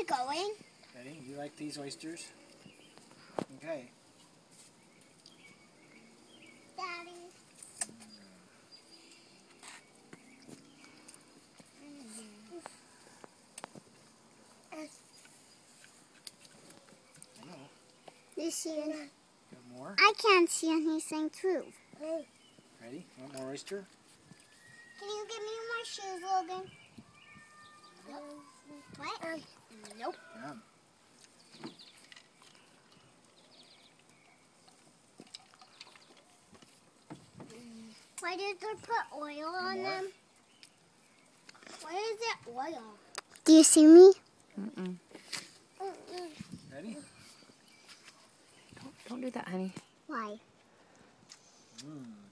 going. Ready? You like these oysters? Okay. Daddy. I know. You see it? Got more? I can't see anything too. Ready? Want more oyster? Can you give me my shoes, Logan? Nope. What? Nope. Yum. Why did they put oil on them? Why is it oil? Do you see me? Mm-mm. Ready? Don't do that, honey. Why? Mmm.